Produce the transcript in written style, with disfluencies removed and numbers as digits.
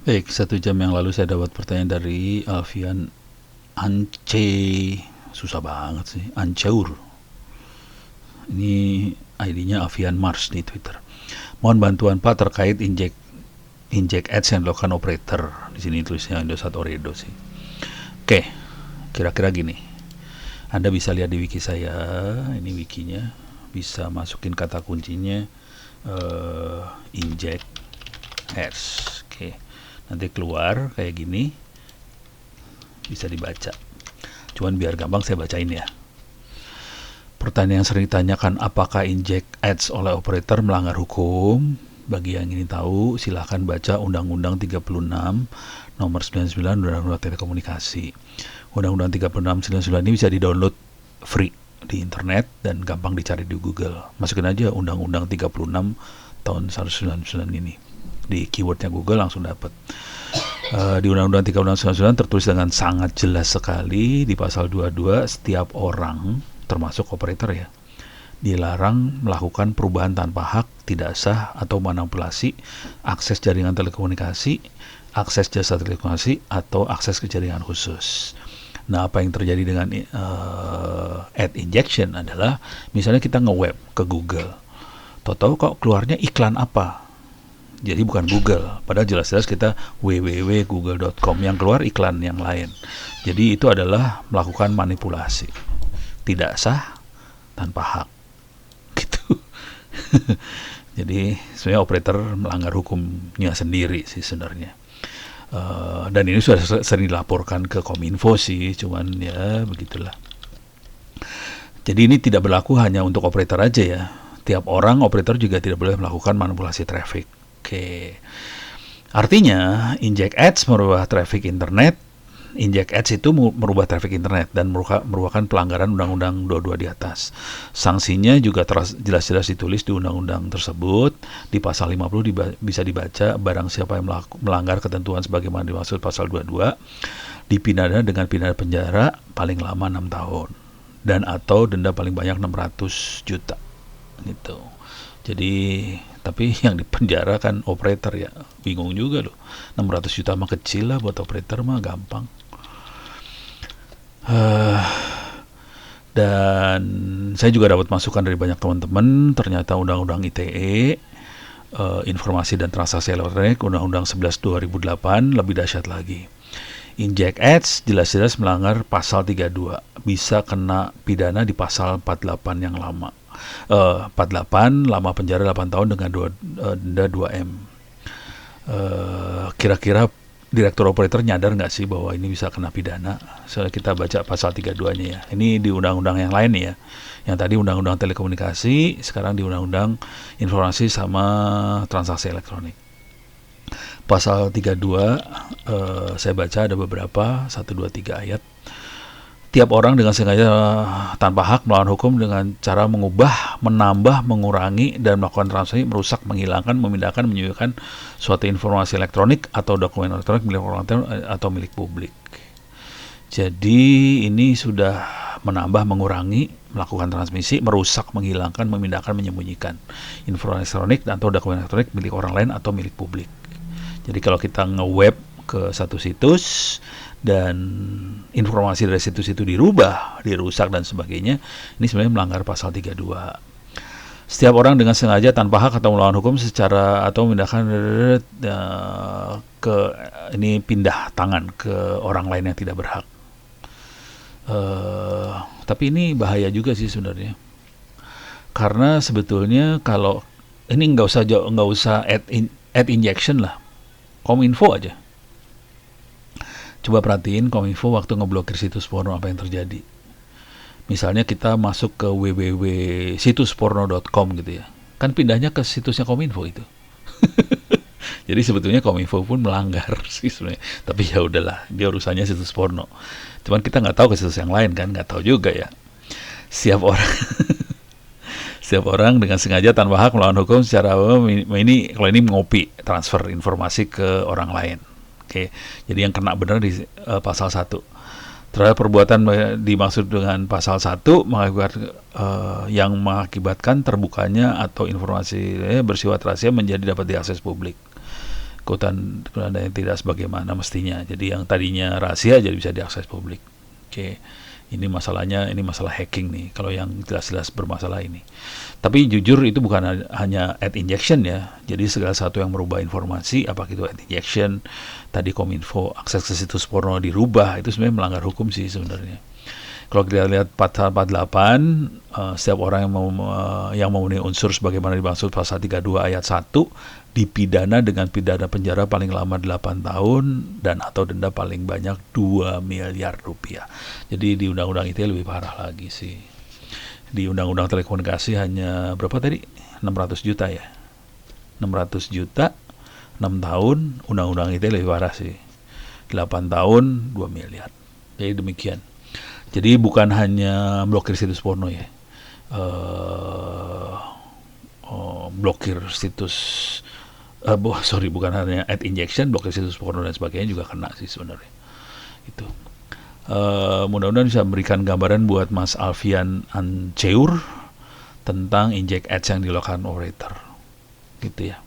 Baik, 1 jam yang lalu saya dapat pertanyaan dari Alfian Ance, susah banget sih, Anceur. Ini ID-nya Alfian Mars di Twitter. Mohon bantuan Pak terkait inject ads yang dilakukan operator. Di sini tulisnya Indosat Oredo sih. Oke, kira-kira gini. Anda bisa lihat di wiki saya, ini wikinya. Bisa masukin kata kuncinya inject ads. Oke, nanti keluar kayak gini, bisa dibaca. Cuman biar gampang saya bacain ya. Pertanyaan yang sering ditanyakan, apakah inject ads oleh operator melanggar hukum? Bagi yang ingin tahu, silahkan baca Undang-Undang 36 nomor 99 Undang-Undang Telekomunikasi. Undang-Undang 36 99 ini bisa di-download free di internet dan gampang dicari di Google. Masukin aja Undang-Undang 36 tahun 1999 ini. Di keywordnya Google langsung dapat. Di Undang-Undang 36 tertulis dengan sangat jelas sekali di pasal 22, setiap orang termasuk operator ya, dilarang melakukan perubahan tanpa hak, tidak sah atau manipulasi akses jaringan telekomunikasi, akses jasa telekomunikasi atau akses ke jaringan khusus. Nah, apa yang terjadi dengan ad injection adalah misalnya kita nge-web ke Google, tahu-tahu kok keluarnya iklan apa? Jadi bukan Google, padahal jelas-jelas kita www.google.com, yang keluar iklan yang lain. Jadi itu adalah melakukan manipulasi, tidak sah, tanpa hak, gitu. Jadi sebenarnya operator melanggar hukumnya sendiri sih sebenarnya. Dan ini sudah sering dilaporkan ke Kominfo sih, cuman ya begitulah. Jadi ini tidak berlaku hanya untuk operator aja ya. Tiap orang operator juga tidak boleh melakukan manipulasi traffic. Oke. Artinya inject ads merubah traffic internet. Inject ads itu merubah traffic internet dan merupakan pelanggaran Undang-Undang 22 di atas. Sanksinya juga jelas-jelas ditulis di undang-undang tersebut. Di pasal 50 bisa dibaca, barang siapa yang melanggar ketentuan sebagaimana dimaksud pasal 22 dipidana dengan pidana penjara paling lama 6 tahun dan atau denda paling banyak 600 juta gitu. Jadi tapi yang dipenjara kan operator ya, bingung juga loh. 600 juta mah kecil lah, buat operator mah gampang. Dan saya juga dapat masukan dari banyak teman-teman, ternyata Undang-Undang ITE, Informasi dan Transaksi Elektronik, Undang-Undang 11 2008 lebih dahsyat lagi. Inject ads jelas-jelas melanggar pasal 32, bisa kena pidana di pasal 48 yang lama. 48 lama penjara 8 tahun dengan denda 2M. Kira-kira direktur operator nyadar nggak sih bahwa ini bisa kena pidana? Soalnya kita baca pasal 32-nya ya. Ini di undang-undang yang lain ya. Yang tadi undang-undang telekomunikasi, sekarang di undang-undang informasi sama transaksi elektronik. Pasal 32 saya baca ada beberapa 1 2 3 ayat. Tiap orang dengan sengaja tanpa hak melawan hukum dengan cara mengubah, menambah, mengurangi, dan melakukan transaksi, merusak, menghilangkan, memindahkan, menyembunyikan suatu informasi elektronik atau dokumen elektronik milik orang atau milik publik. Jadi ini sudah menambah, mengurangi, melakukan transmisi, merusak, menghilangkan, memindahkan, menyembunyikan informasi elektronik atau dokumen elektronik milik orang lain atau milik publik. Jadi kalau kita nge-web ke satu situs dan informasi dari situs itu dirubah, dirusak dan sebagainya, ini sebenarnya melanggar pasal 32. Setiap orang dengan sengaja tanpa hak atau melawan hukum secara atau memindahkan ke ini pindah tangan ke orang lain yang tidak berhak. Tapi ini bahaya juga sih sebenarnya. Karena sebetulnya kalau ini nggak usah ad injection lah. Kominfo aja. Coba perhatiin Kominfo waktu ngeblokir situs porno apa yang terjadi. Misalnya kita masuk ke www.situsporno.com gitu ya. Kan pindahnya ke situsnya Kominfo itu. Jadi sebetulnya Kominfo pun melanggar sih sebenarnya. Tapi ya udahlah, dia urusannya situs porno. Cuman kita nggak tahu ke situs yang lain kan, nggak tahu juga ya. Setiap orang dengan sengaja tanpa hak melawan hukum secara ini kalau ini ngopi transfer informasi ke orang lain. Oke, jadi yang kena benar di pasal 1. Terhadap perbuatan dimaksud dengan pasal 1 yang mengakibatkan terbukanya atau informasi bersifat rahasia menjadi dapat diakses publik. konten yang tidak sebagaimana mestinya. Jadi yang tadinya rahasia jadi bisa diakses publik. Oke. Ini masalahnya, ini masalah hacking nih, kalau yang jelas-jelas bermasalah ini. Tapi jujur itu bukan hanya ad injection ya, jadi segala sesuatu yang merubah informasi, apakah itu ad injection, tadi Kominfo, akses ke situs porno dirubah, itu sebenarnya melanggar hukum sih sebenarnya. Kalau kita lihat pasal 48, setiap orang yang memenuhi unsur sebagaimana dimaksud pasal 32 ayat 1 dipidana dengan pidana penjara paling lama 8 tahun dan atau denda paling banyak 2 miliar rupiah. Jadi di undang-undang ITE lebih parah lagi sih. Di undang-undang telekomunikasi hanya berapa tadi? 600 juta ya. 600 juta 6 tahun, undang-undang ITE lebih parah sih. 8 tahun 2 miliar. Jadi demikian. Jadi bukan hanya blokir situs porno ya, blokir situs, bukan hanya ad injection, blokir situs porno dan sebagainya juga kena sih sebenarnya. Itu. Mudah-mudahan bisa memberikan gambaran buat Mas Alfian Anceur tentang inject ads yang dilakukan operator, gitu ya.